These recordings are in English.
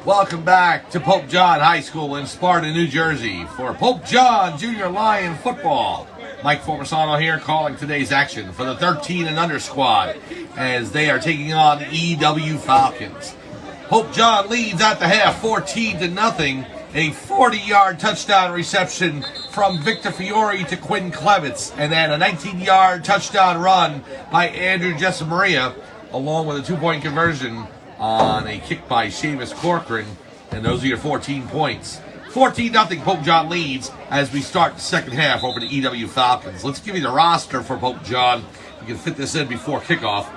Welcome back to Pope John High School in Sparta, New Jersey for Pope John Junior Lion Football. Mike Formisano here calling today's action for the 13 and under squad as they are taking on the EW Falcons. Pope John leads at the half 14-0. A 40-yard touchdown reception from Victor Fiore to Quinn Clevitz, and then a 19-yard touchdown run by Andrew Jessamaria, along with a 2-point conversion on a kick by Seamus Corcoran, and those are your 14 points. 14-0 Pope John leads as we start the second half over the EW Falcons. Let's give you the roster for Pope John. You can fit this in before kickoff.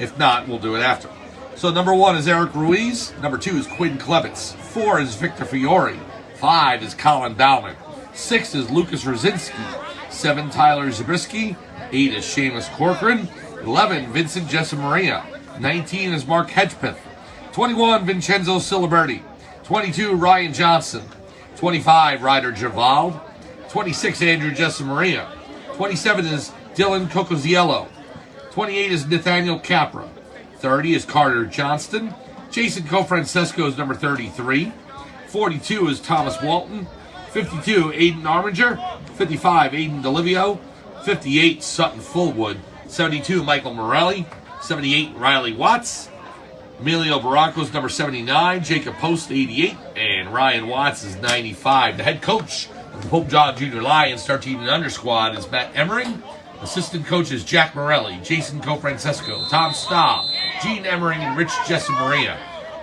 If not, we'll do it after. So number 1 is Eric Ruiz. Number 2 is Quinn Clevitz. 4 is Victor Fiore. 5 is Colin Bauman. 6 is Lucas Rosinski. 7, Tyler Zabriskie. 8 is Seamus Corcoran. 11, Vincent Jessamaria. 19 is Mark Hedgepeth. 21, Vincenzo Siliberti. 22, Ryan Johnson. 25, Ryder Javald. 26, Andrew Jessamaria. 27 is Dylan Cocoziello. 28 is Nathaniel Capra. 30 is Carter Johnston. Jason Cofrancesco is number 33. 42 is Thomas Walton. 52, Aiden Arminger. 55, Aiden DeLivio. 58, Sutton Fullwood. 72, Michael Morelli. 78, Riley Watts. Emilio Barranco is number 79. Jacob Post, 88. And Ryan Watts is 95. The head coach of the Pope John Junior Lions 13 and under squad is Matt Emmering. Assistant coaches Jack Morelli, Jason Cofrancesco, Tom Staub, Gene Emmering, and Rich Jessamaria.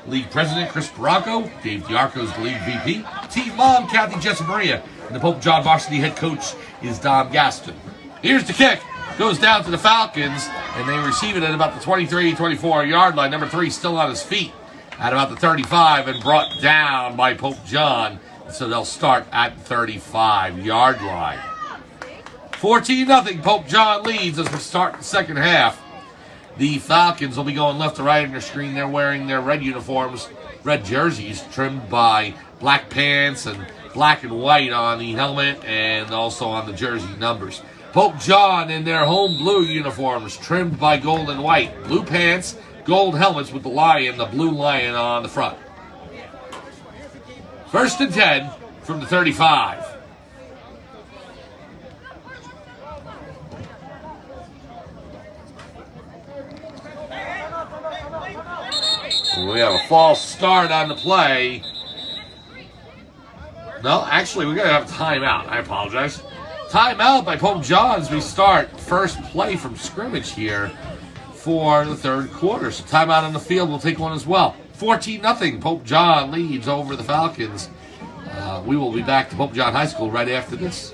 League President Chris Barranco. Dave Diarco is the league VP. Team Mom Kathy Jessamaria. And the Pope John varsity head coach is Dom Gaston. Here's the kick. Goes down to the Falcons, and they receive it at about the 23-24 yard line. Number 3 still on his feet at about the 35 and brought down by Pope John. So they'll start at the 35-yard line. 14-0 Pope John leads as we start the second half. The Falcons will be going left to right on your screen. They're wearing their red uniforms, red jerseys, trimmed by black pants and black and white on the helmet and also on the jersey numbers. Pope John in their home blue uniforms, trimmed by gold and white. Blue pants, gold helmets with the lion, the blue lion on the front. 1st and 10 from the 35. We have a false start on the play. No, actually, we're going to have a timeout. I apologize. Timeout by Pope John as we start first play from scrimmage here for the third quarter. So timeout on the field. We'll take one as well. 14-0. Pope John leads over the Falcons. We will be back to Pope John High School right after this.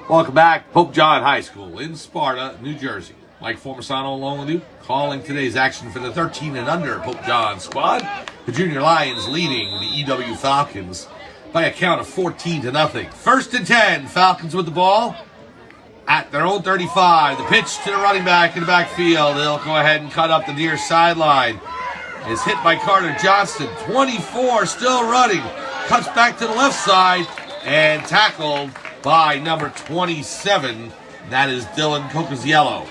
Welcome back, Pope John High School in Sparta, New Jersey. Mike Formisano along with you, calling today's action for the 13 and under Pope John squad. The Junior Lions leading the EW Falcons by a count of 14-0. 1st and 10, Falcons with the ball at their own 35. The pitch to the running back in the backfield. They'll go ahead and cut up the near sideline. Is hit by Carter Johnston. 24 still running. Cuts back to the left side and tackled by number 27. That is Dylan Cocoziello.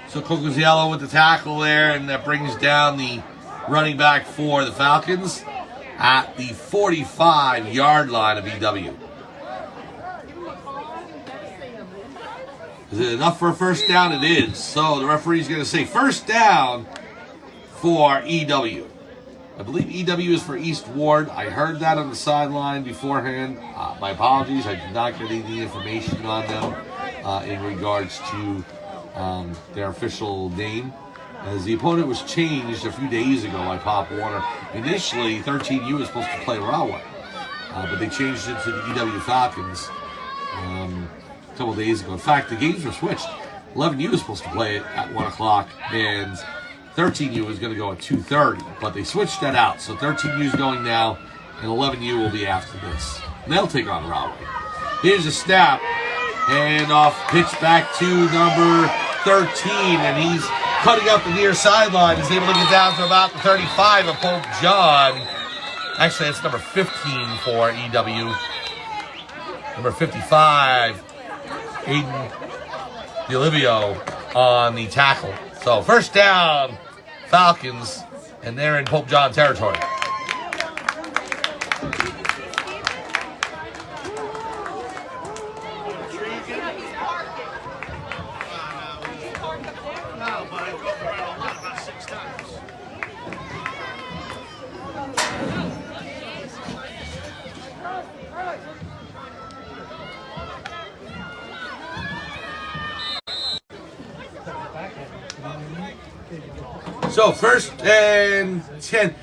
So Cocoziello with the tackle there, and that brings down the running back for the Falcons at the 45-yard line of EW. Is it enough for a first down? It is. So the referee's going to say first down for EW. I believe EW is for East Ward. I heard that on the sideline beforehand. My apologies. I did not get any information on them in regards to their official name. As the opponent was changed a few days ago by Pop Warner. Initially, 13U was supposed to play Rahway, but they changed it to the EW Falcons a couple days ago. In fact, the games were switched. 11U was supposed to play it at 1 o'clock, and 13U was going to go at 2:30, but they switched that out. So 13U is going now and 11U will be after this. And they'll take on Rahway. Here's a snap, and off pitch back to number 13, and he's cutting up the near sideline. He's able to get down to about the 35 of Pope John. Actually, that's number 15 for EW. Number 55, Aiden DeLivio on the tackle. So first down, Falcons, and they're in Pope John territory. So first and 10.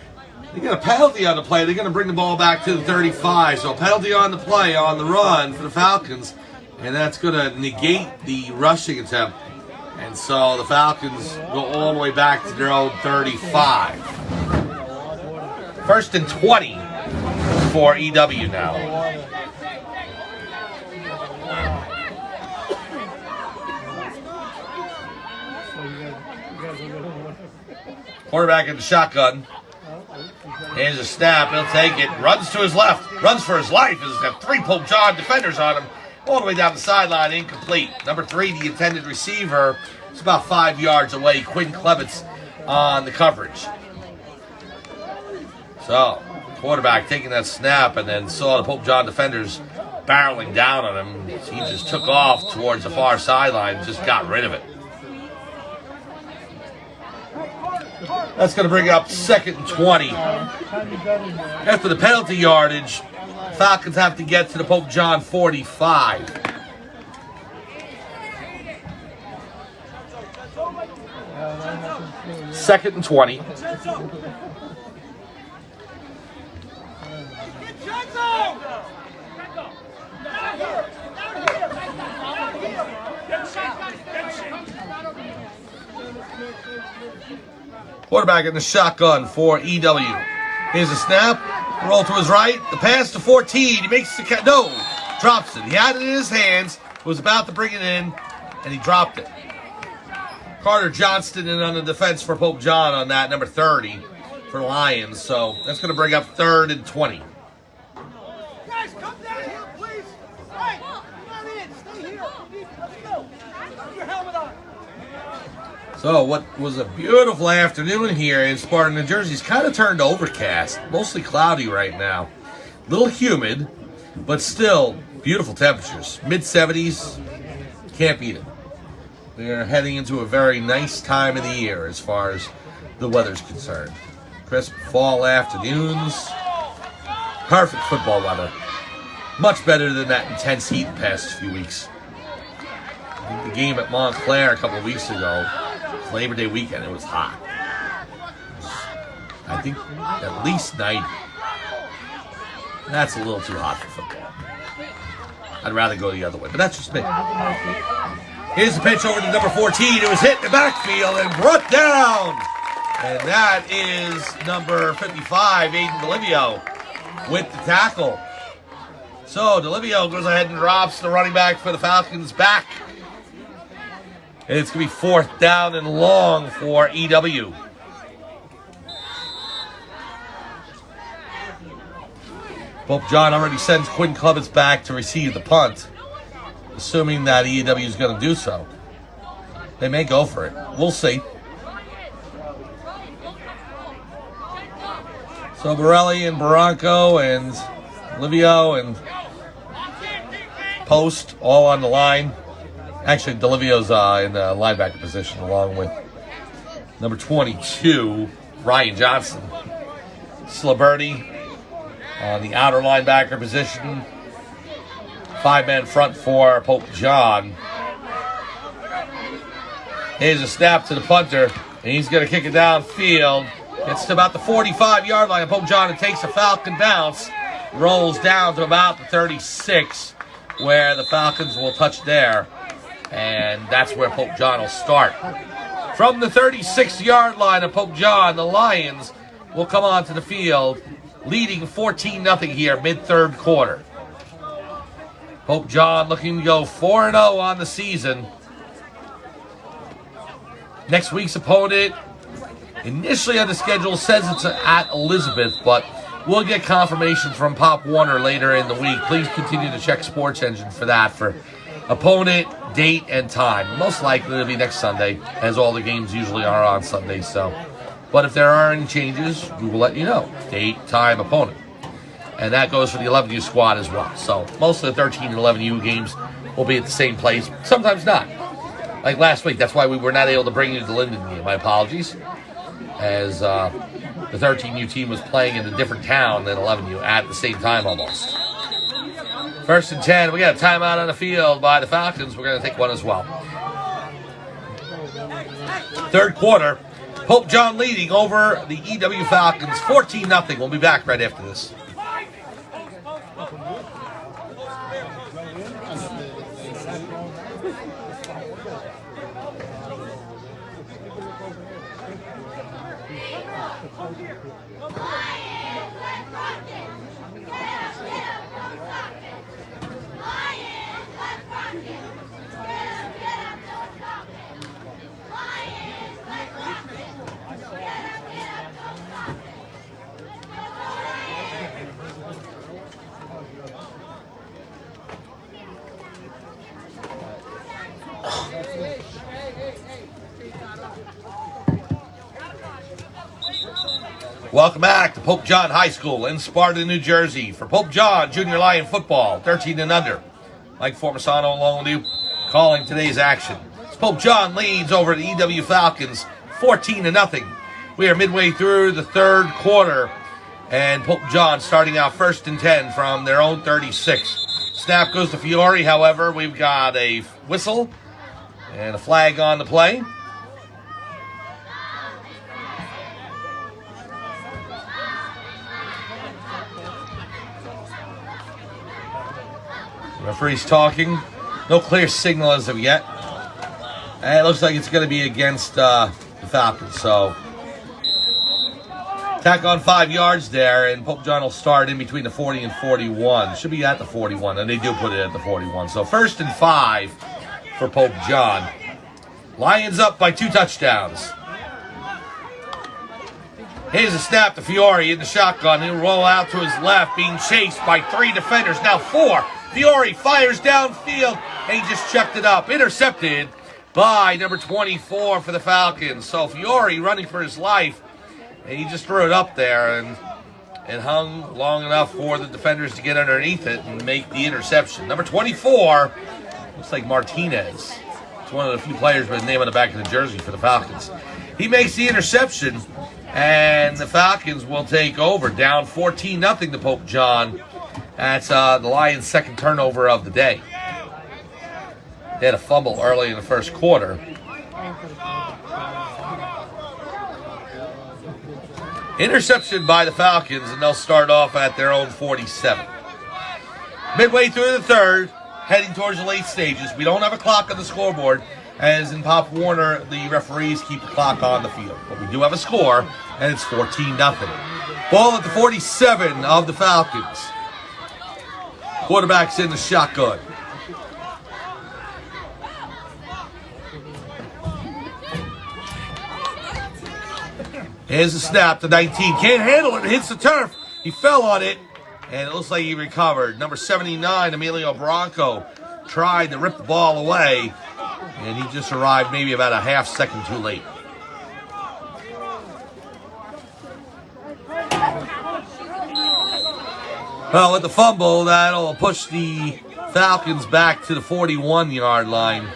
They got a penalty on the play. They're going to bring the ball back to the 35. So a penalty on the play, on the run for the Falcons. And that's going to negate the rushing attempt. And so the Falcons go all the way back to their own 35. First and 20 for EW now. Quarterback in the shotgun. Here's a snap. He'll take it. Runs to his left. Runs for his life. He's got 3 Pope John defenders on him. All the way down the sideline. Incomplete. Number 3, the intended receiver. It's about 5 yards away. Quinn Klebitz on the coverage. So, quarterback taking that snap and then saw the Pope John defenders barreling down on him. He just took off towards the far sideline and just got rid of it. That's going to bring up second and 20. After the penalty yardage, Falcons have to get to the Pope John 45. Second and 20. Quarterback in the shotgun for EW. Here's a snap. Roll to his right. The pass to 14. He makes the catch. No. Drops it. He had it in his hands. Was about to bring it in. And he dropped it. Carter Johnston in on the defense for Pope John on that. Number 30 for the Lions. So that's going to bring up third and 20. Guys, come down here, please. Hey, come on in. Stay here. Let's go. Put your helmet on. So what was a beautiful afternoon here in Sparta, New Jersey. It's kind of turned overcast, mostly cloudy right now. A little humid, but still beautiful temperatures. Mid-70s, can't beat it. We're heading into a very nice time of the year as far as the weather's concerned. Crisp fall afternoons, perfect football weather. Much better than that intense heat the past few weeks. I think the game at Montclair a couple of weeks ago, Labor Day weekend, it was hot. I think at least 90. That's a little too hot for football. I'd rather go the other way, but that's just me. Here's the pitch over to number 14. It was hit in the backfield and brought down. And that is number 55, Aiden DeLivio, with the tackle. So DeLivio goes ahead and drops the running back for the Falcons back. And it's going to be 4th down and long for EW. Pope John already sends Quinn Klebitz back to receive the punt, assuming that EW is going to do so. They may go for it. We'll see. So Borelli and Barranco and Livio and Post all on the line. Actually, DeLivio's in the linebacker position along with number 22, Ryan Johnson. Slaberti on the outer linebacker position. 5-man front for Pope John. Here's a snap to the punter, and he's going to kick it downfield. It's to about the 45-yard line of Pope John and takes a Falcon bounce. Rolls down to about the 36, where the Falcons will touch there. And that's where Pope John will start. From the 36-yard line of Pope John, the Lions will come onto the field leading 14-0 here, mid-third quarter. Pope John looking to go 4-0 on the season. Next week's opponent, initially on the schedule, says it's at Elizabeth, but we'll get confirmation from Pop Warner later in the week. Please continue to check Sports Engine for that, for opponent, date, and time. Most likely it'll be next Sunday, as all the games usually are on Sunday. But if there are any changes, we will let you know. Date, time, opponent. And that goes for the 11U squad as well. So most of the 13 and 11U games will be at the same place. Sometimes not. Like last week, that's why we were not able to bring you the Linden game. My apologies. As the 13U team was playing in a different town than 11U at the same time almost. 1st and 10. We got a timeout on the field by the Falcons. We're going to take one as well. Third quarter. Pope John leading over the EW Falcons 14-0. We'll be back right after this. Welcome back to Pope John High School in Sparta, New Jersey for Pope John Junior Lion football, 13 and under. Mike Formasano along with you, calling today's action. Pope John leads over the EW Falcons, 14-0. We are midway through the third quarter, and Pope John starting out 1st and 10 from their own 36. Snap goes to Fiore. However, we've got a whistle and a flag on the play. Referee's talking. No clear signal as of yet. And it looks like it's going to be against the Falcons. So, tack on 5 yards there, and Pope John will start in between the 40 and 41. Should be at the 41, and they do put it at the 41. So, 1st and 5 for Pope John. Lions up by 2 touchdowns. Here's a snap to Fiore in the shotgun. He'll roll out to his left, being chased by 3 defenders. Now 4. Fiore fires downfield, and he just checked it up. Intercepted by number 24 for the Falcons. So Fiore running for his life, and he just threw it up there and hung long enough for the defenders to get underneath it and make the interception. Number 24 looks like Martinez. It's one of the few players with a name on the back of the jersey for the Falcons. He makes the interception, and the Falcons will take over, down 14-0 to Pope John. That's the Lions' second turnover of the day. They had a fumble early in the first quarter. Interception by the Falcons, and they'll start off at their own 47. Midway through the third, heading towards the late stages. We don't have a clock on the scoreboard, as in Pop Warner, the referees keep the clock on the field. But we do have a score, and it's 14-0. Ball at the 47 of the Falcons. Quarterback's in the shotgun. Here's the snap to 19. Can't handle it. Hits the turf. He fell on it, and it looks like he recovered. Number 79, Emilio Bronco, tried to rip the ball away, and he just arrived maybe about a half second too late. Well, with the fumble, that'll push the Falcons back to the 41-yard line.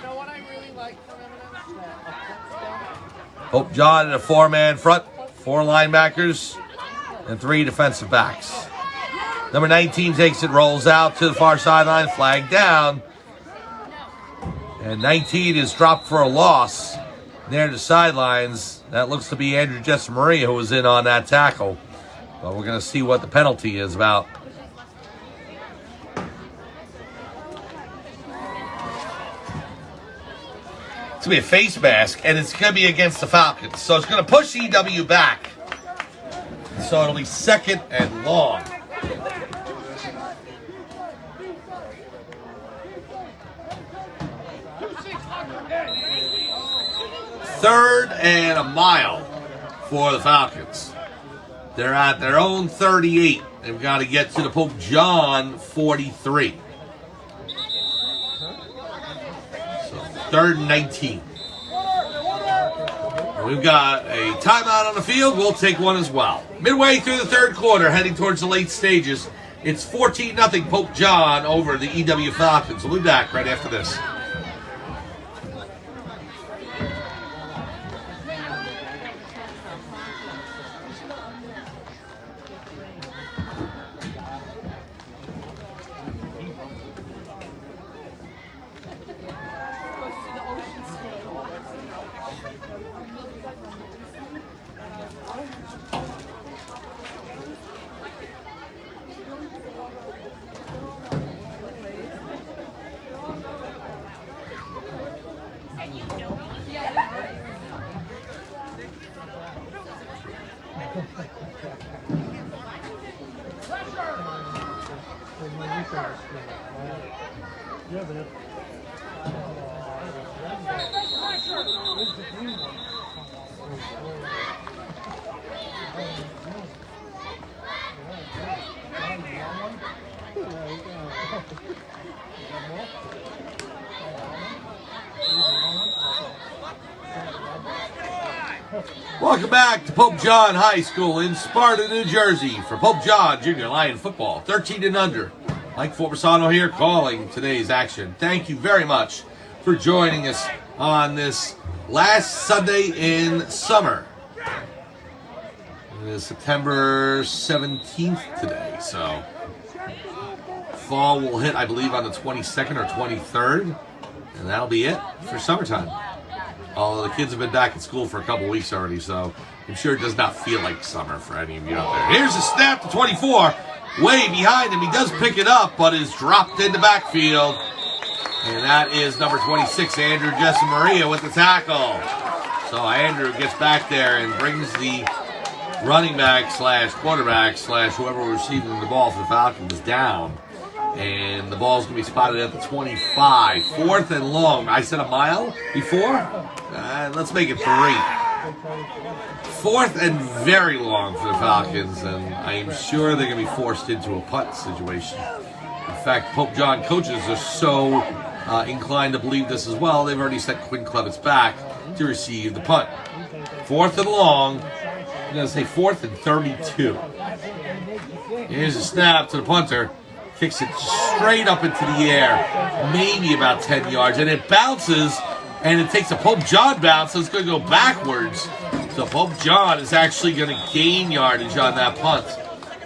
Pope John in a 4-man front, 4 linebackers, and 3 defensive backs. Number 19 takes it, rolls out to the far sideline, flag down. And 19 is dropped for a loss near the sidelines. That looks to be Andrew Jessamaria who was in on that tackle. But we're going to see what the penalty is about. It's going to be a face mask, and it's going to be against the Falcons. So it's going to push EW back. So So it'll be 2nd and long. 3rd and a mile for the Falcons. They're at their own 38. They've got to get to the Pope John 43. So 3rd and 19. We've got a timeout on the field. We'll take one as well. Midway through the 3rd quarter, heading towards the late stages, it's 14-0 Pope John over the EW Falcons. We'll be back right after this. Welcome back to Pope John High School in Sparta, New Jersey for Pope John Junior Lion Football, 13 and under. Mike Formasano here calling today's action. Thank you very much for joining us on this last Sunday in summer. It is September 17th today, so fall will hit, I believe, on the 22nd or 23rd, and that'll be it for summertime. Although the kids have been back at school for a couple weeks already, so I'm sure it does not feel like summer for any of you out there. Here's a snap to 24. Way behind him. He does pick it up, but is dropped in the backfield. And that is number 26, Andrew Jessamaria with the tackle. So Andrew gets back there and brings the running back slash quarterback slash whoever receiving the ball for the Falcons down. And the ball's going to be spotted at the 25. 4th and long. I said a mile before? Let's make it 3. 4th and very long for the Falcons, and I'm sure they're going to be forced into a punt situation. In fact, Pope John coaches are so inclined to believe this as well, they've already sent Quinn Clements back to receive the punt. 4th and long. I'm going to say 4th and 32. Here's a snap to the punter. Kicks it straight up into the air, maybe about 10 yards, and it bounces, and it takes a Pope John bounce, so it's going to go backwards. So Pope John is actually going to gain yardage on that punt.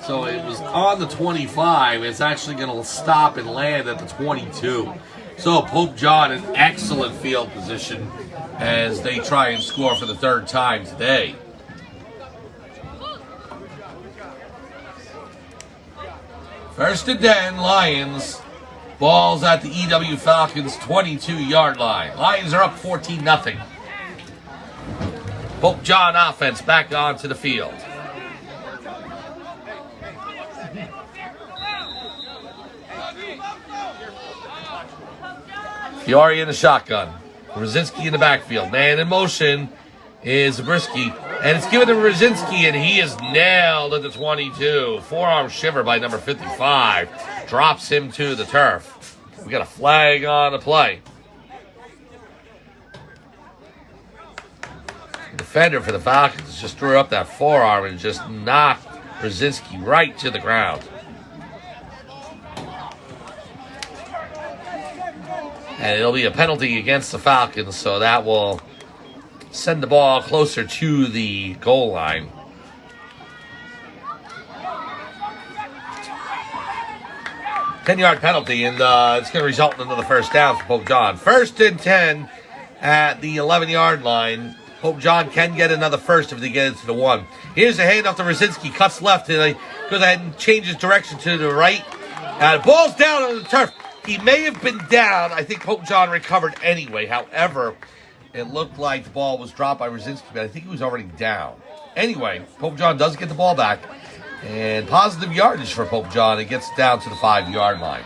So it was on the 25. It's actually going to stop and land at the 22. So Pope John in excellent field position as they try and score for the 3rd time today. First and 10, Lions. Ball's at the EW Falcons 22-yard line. Lions are up 14-0. Pope John offense back onto the field. Fiore in the shotgun. Brzezinski in the backfield. Man in motion is Zabriskie. And it's given to Brzezinski, and he is nailed at the 22. Forearm shiver by number 55. Drops him to the turf. We got a flag on the play. The defender for the Falcons just threw up that forearm and just knocked Brzezinski right to the ground. And it'll be a penalty against the Falcons, so that will send the ball closer to the goal line. Ten-yard penalty, and it's going to result in another first down for Pope John. 1st and 10 at the 11-yard line. Pope John can get another first if they get into the 1. Here's a handoff to Brzezinski. Cuts left, and he goes ahead and changes direction to the right. The ball's down on the turf. He may have been down. I think Pope John recovered anyway. However, it looked like the ball was dropped by Rosinski, but I think he was already down. Anyway, Pope John does get the ball back, and positive yardage for Pope John. It gets down to the 5-yard line.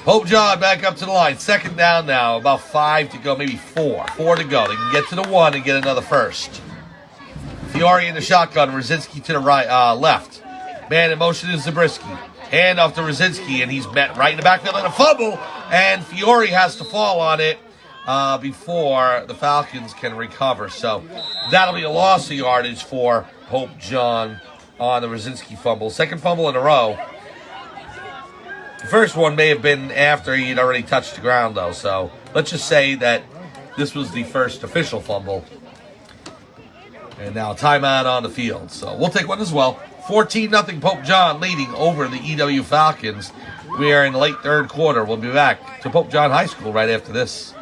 Pope John back up to the line. Second down now, about 5 to go, maybe 4. 4 to go. They can get to the 1 and get another first. Fiore in the shotgun, Rosinski to the right, left. Man in motion is Zabriskie. Hand off to Rosinski, and he's met right in the backfield and a fumble, and Fiore has to fall on it before the Falcons can recover. So that'll be a loss of yardage for Pope John on the Rosinski fumble. Second fumble in a row. The first one may have been after he'd already touched the ground, though. So let's just say that this was the first official fumble. And now timeout on the field. So we'll take one as well. 14-0 Pope John leading over the EW Falcons. We are in the late third quarter. We'll be back to Pope John High School right after this.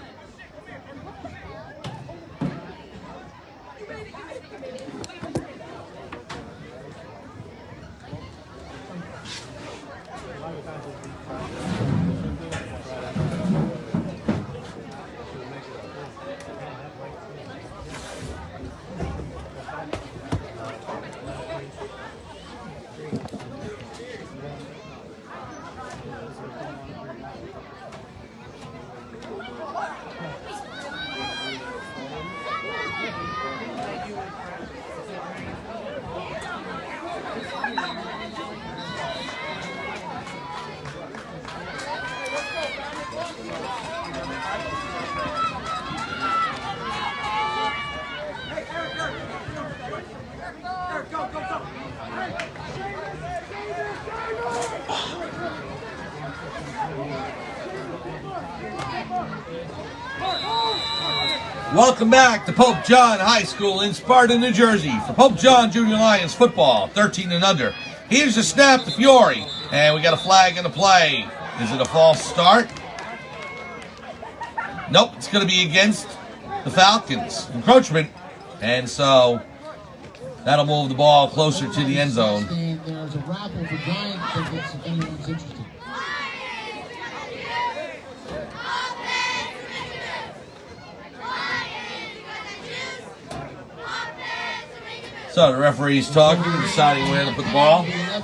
Welcome back to Pope John High School in Sparta, New Jersey for Pope John Junior Lions football, 13 and under. Here's the snap to Fiore, and we got a flag in the play. Is it a false start? Nope, it's going to be against the Falcons. Encroachment, and so that'll move the ball closer to the end zone. There's a raffle for Giant tickets if anyone's interested. So the referee's talking, deciding where to put the ball. There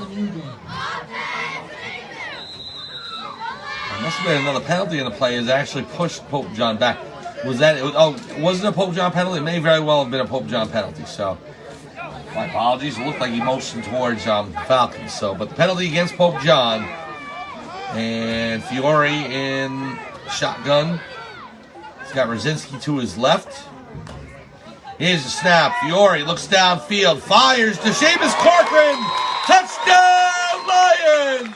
Must have been another penalty in the play. Has actually pushed Pope John back. Wasn't it a Pope John penalty? It may very well have been a Pope John penalty. So my apologies. It looked like he motioned towards Falcons. So, but the penalty against Pope John, and Fiore in shotgun. He's got Rosinski to his left. Here's the snap. Fiore looks downfield, fires to Seamus Corcoran. Touchdown, Lions!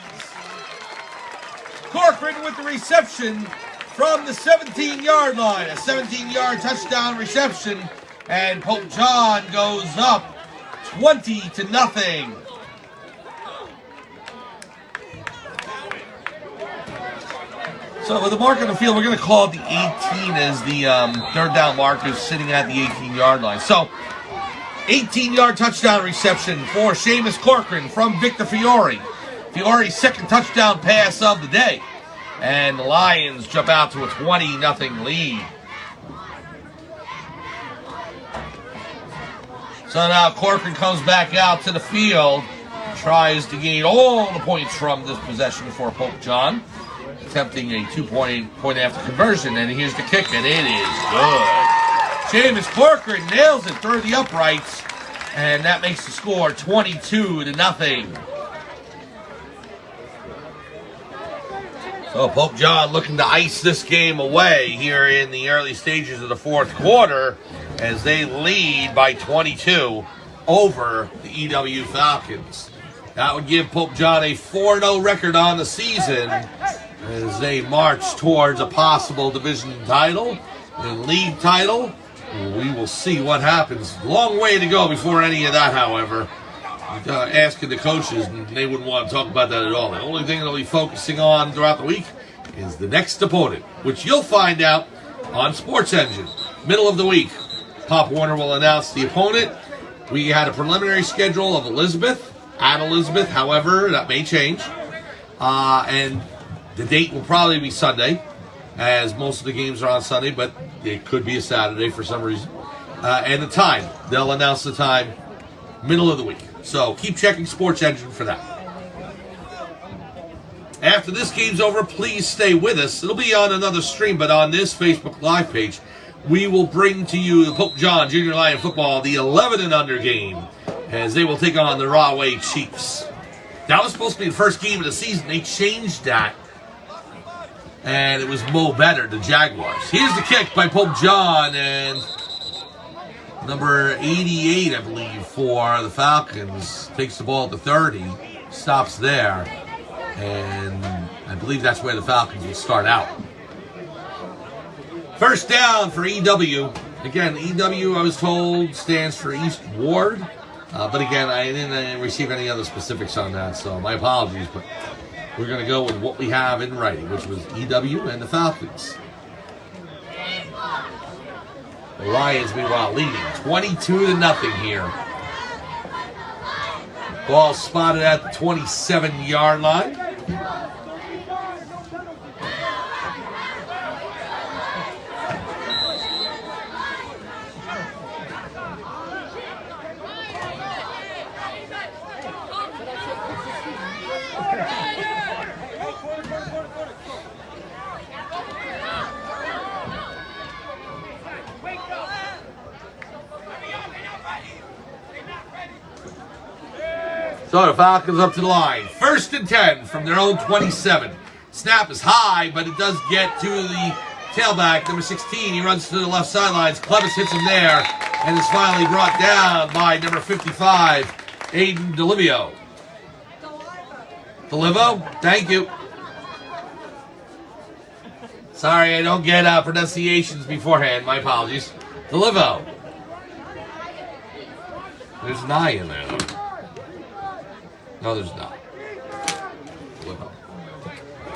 Corcoran with the reception from the 17-yard line. A 17-yard touchdown reception, and Pope John goes up 20-0. So with the mark on the field, we're going to call it the 18 as the third down marker sitting at the 18-yard line. So 18-yard touchdown reception for Seamus Corcoran from Victor Fiore. Fiore's second touchdown pass of the day. And the Lions jump out to a 20-0 lead. So now Corcoran comes back out to the field, tries to gain all the points from this possession for Pope John, attempting a two-point after conversion, and here's the kick, and it is good. Seamus Corcoran nails it through the uprights, and that makes the score 22-0. So Pope John looking to ice this game away here in the early stages of the fourth quarter as they lead by 22 over the EW Falcons. That would give Pope John a 4-0 record on the season as they march towards a possible division title and league title. We will see what happens. Long way to go before any of that, however. Asking the coaches, and they wouldn't want to talk about that at all. The only thing they'll be focusing on throughout the week is the next opponent, which you'll find out on Sports Engine. Middle of the week, Pop Warner will announce the opponent. We had a preliminary schedule of Elizabeth, at Elizabeth. However, that may change. And the date will probably be Sunday. as most of the games are on Sunday, but it could be a Saturday for some reason. And the time, they'll announce the time middle of the week. So keep checking Sports Engine for that. After this game's over, please stay with us. It'll be on another stream, but on this Facebook Live page, we will bring to you the Pope John Junior Lion Football, the 11 and under game, as they will take on the Rahway Chiefs. That was supposed to be the first game of the season. They changed that, and it was Mo Better, the Jaguars. Here's the kick by Pope John, and number 88, I believe, for the Falcons takes the ball at the 30, stops there, and I believe that's where the Falcons will start out. First down for EW. Again, EW, I was told, stands for East Ward. But again, I didn't receive any other specifics on that, so my apologies. But we're going to go with what we have in writing, which was EW and the Falcons. The Lions, meanwhile, leading 22-0 here. Ball spotted at the 27-yard line. So the Falcons up to the line. 1st and 10 from their own 27. Snap is high, but it does get to the tailback, number 16. He runs to the left sidelines. Clevis hits him there, and is finally brought down by number 55, Aiden DeLivio. DeLivio, thank you. Sorry, I don't get pronunciations beforehand. My apologies. DeLivio. There's an I in there, though. No, there's not.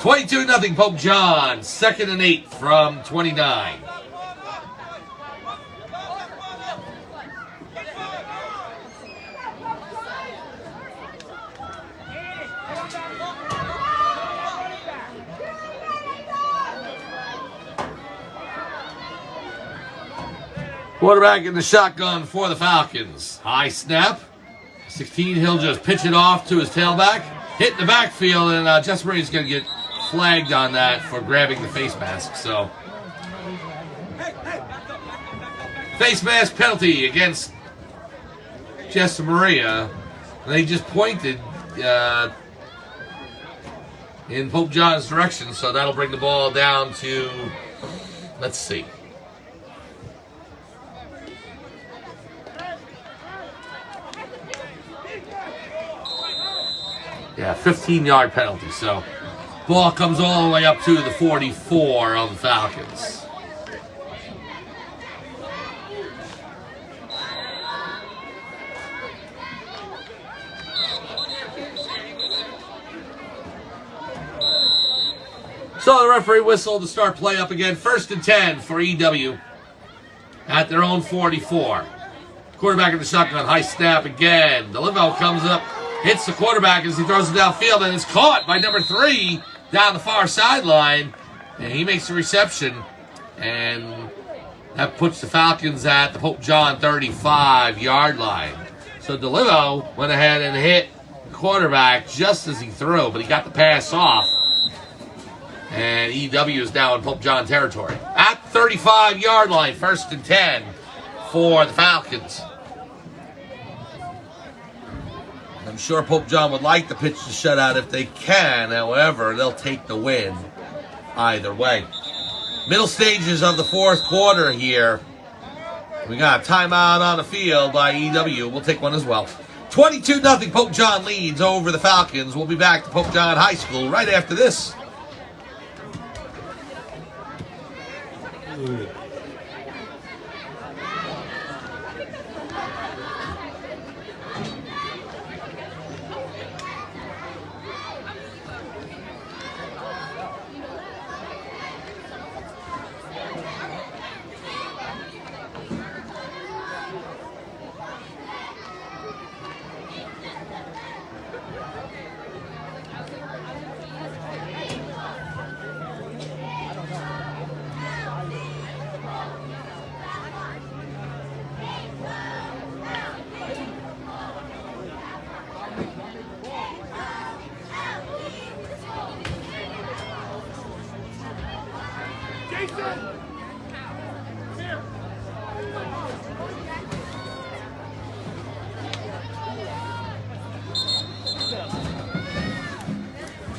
22-0 Pope John. 2nd and 8 from 29. Quarterback in the shotgun for the Falcons. High snap. 16, he'll just pitch it off to his tailback. Hit the backfield, and Jess Murray's going to get flagged on that for grabbing the face mask. So, face mask penalty against Jess Maria. They just pointed in Pope John's direction, so that'll bring the ball down to, let's see. Yeah, 15-yard penalty. So, ball comes all the way up to the 44 of the Falcons. So the referee whistled to start play up again. 1st and 10 for EW at their own 44. Quarterback in the shotgun, high snap again. DeLivio comes up. Hits the quarterback as he throws it downfield, and is caught by number 3 down the far sideline. And he makes the reception, and that puts the Falcons at the Pope John 35-yard line. So DeLivio went ahead and hit the quarterback just as he threw, but he got the pass off. And EW is now in Pope John territory. At the 35-yard line, 1st and 10 for the Falcons. I'm sure Pope John would like to pitch the shutout if they can. However, they'll take the win either way. Middle stages of the 4th quarter here. We got a timeout on the field by EW. We'll take one as well. 22-0 Pope John leads over the Falcons. We'll be back to Pope John High School right after this.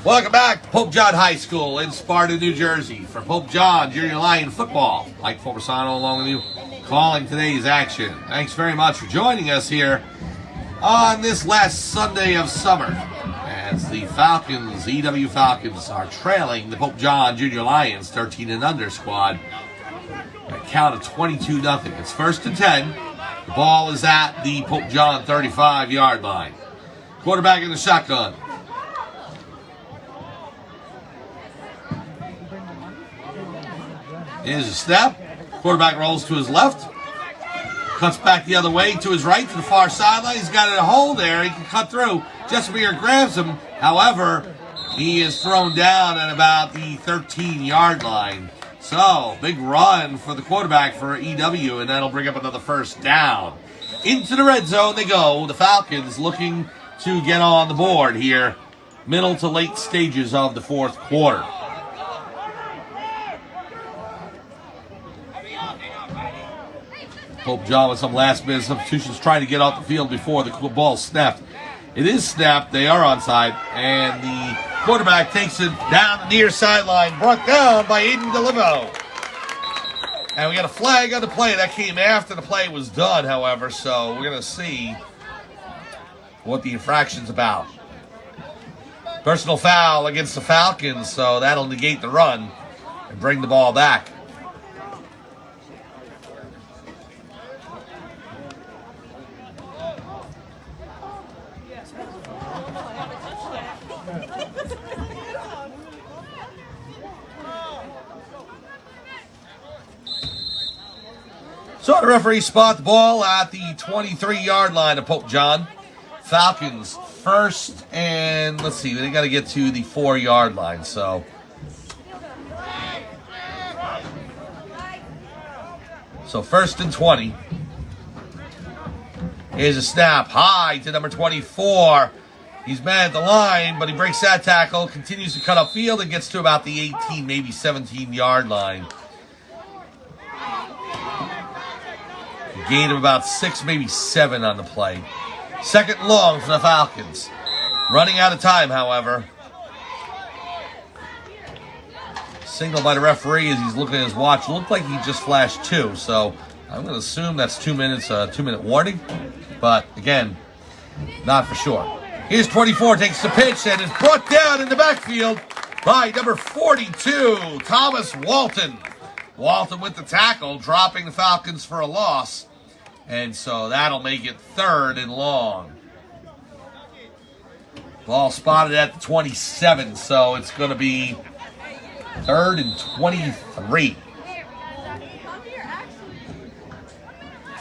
Welcome back to Pope John High School in Sparta, New Jersey. For Pope John Junior Lion Football, Mike Forbesano along with you, calling today's action. Thanks very much for joining us here on this last Sunday of summer, as the Falcons, EW Falcons, are trailing the Pope John Junior Lions 13 and under squad at a count of 22-0. It's 1st and 10. The ball is at the Pope John 35-yard line. Quarterback in the shotgun. Here's a snap. Quarterback rolls to his left. Cuts back the other way to his right to the far sideline. He's got a hole there. He can cut through. Jessamere grabs him. However, he is thrown down at about the 13-yard line. So, big run for the quarterback for EW, and that'll bring up another first down. Into the red zone they go. The Falcons looking to get on the board here. Middle to late stages of the fourth quarter. Pope John with some last-minute substitutions trying to get off the field before the ball snapped. It is snapped. They are onside. And the quarterback takes it down the near sideline. Brought down by Aiden DeLivo. And we got a flag on the play. That came after the play was done, however. So we're going to see what the infraction's about. Personal foul against the Falcons. So that'll negate the run and bring the ball back. So the referee spot the ball at the 23-yard line of Pope John. Falcons first, and let's see, they got to get to the 4-yard line. So first and 20. Here's a snap high to number 24. He's mad at the line, but he breaks that tackle, continues to cut upfield, and gets to about the 18, maybe 17-yard line. Gain of about 6, maybe 7 on the play. Second and long for the Falcons. Running out of time, however. Signal by the referee as he's looking at his watch. Looked like he just flashed 2, so I'm going to assume that's 2 minutes, 2-minute warning. But, again, not for sure. Here's 24, takes the pitch, and is brought down in the backfield by number 42, Thomas Walton. Walton with the tackle, dropping the Falcons for a loss. And so that'll make it 3rd and long. Ball spotted at the 27, so it's going to be 3rd and 23.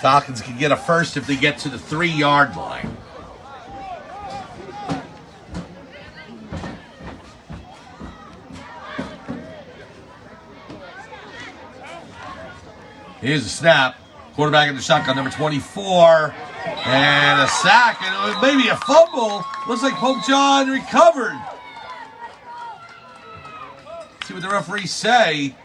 Falcons can get a first if they get to the 3-yard line. Here's a snap. Quarterback in the shotgun, number 24. And a sack, and maybe a fumble. Looks like Pope John recovered. See what the referees say.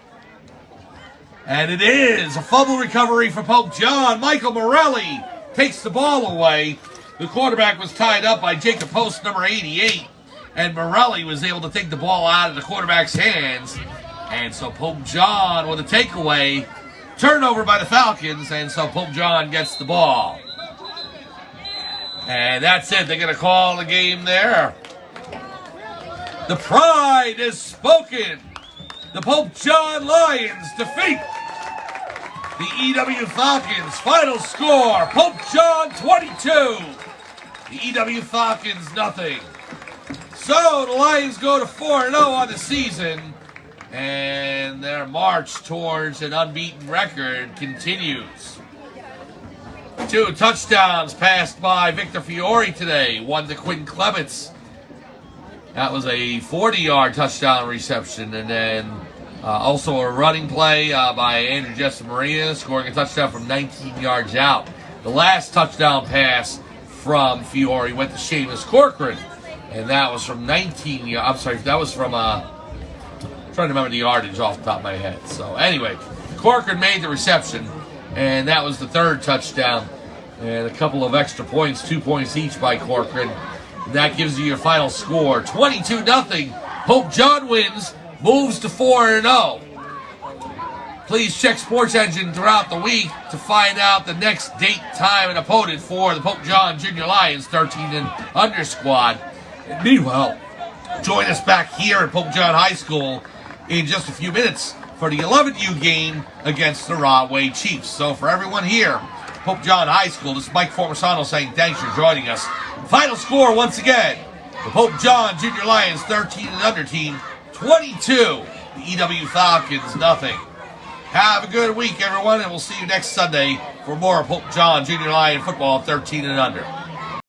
And it is a fumble recovery for Pope John. Michael Morelli takes the ball away. The quarterback was tied up by Jacob Post, number 88. And Morelli was able to take the ball out of the quarterback's hands. And so Pope John with a takeaway. Turnover by the Falcons, and so Pope John gets the ball. And that's it. They're going to call the game there. The pride is spoken. The Pope John Lions defeat the EW Falcons. Final score, Pope John 22. The EW Falcons nothing. So the Lions go to 4-0 on the season. And their march towards an unbeaten record continues. 2 touchdowns passed by Victor Fiore today. 1 to Quinn Clements. That was a 40-yard touchdown reception. And then also a running play by Andrew Jessamere, scoring a touchdown from 19 yards out. The last touchdown pass from Fiore went to Seamus Corcoran. And that was from 19 yards. I'm sorry, that was from trying to remember the yardage off the top of my head. So anyway, Corcoran made the reception, and that was the third touchdown. And a couple of extra points, 2 points each by Corcoran. And that gives you your final score, 22-0. Pope John wins, moves to 4-0. Please check Sports Engine throughout the week to find out the next date, time, and opponent for the Pope John Junior Lions 13 and under squad. And meanwhile, join us back here at Pope John High School in just a few minutes for the 11U game against the Rahway Chiefs. So for everyone here, Pope John High School, this is Mike Formasano saying thanks for joining us. Final score once again, the Pope John Junior Lions 13 and under team 22, the EW Falcons nothing. Have a good week, everyone, and we'll see you next Sunday for more Pope John Junior Lion football 13 and under.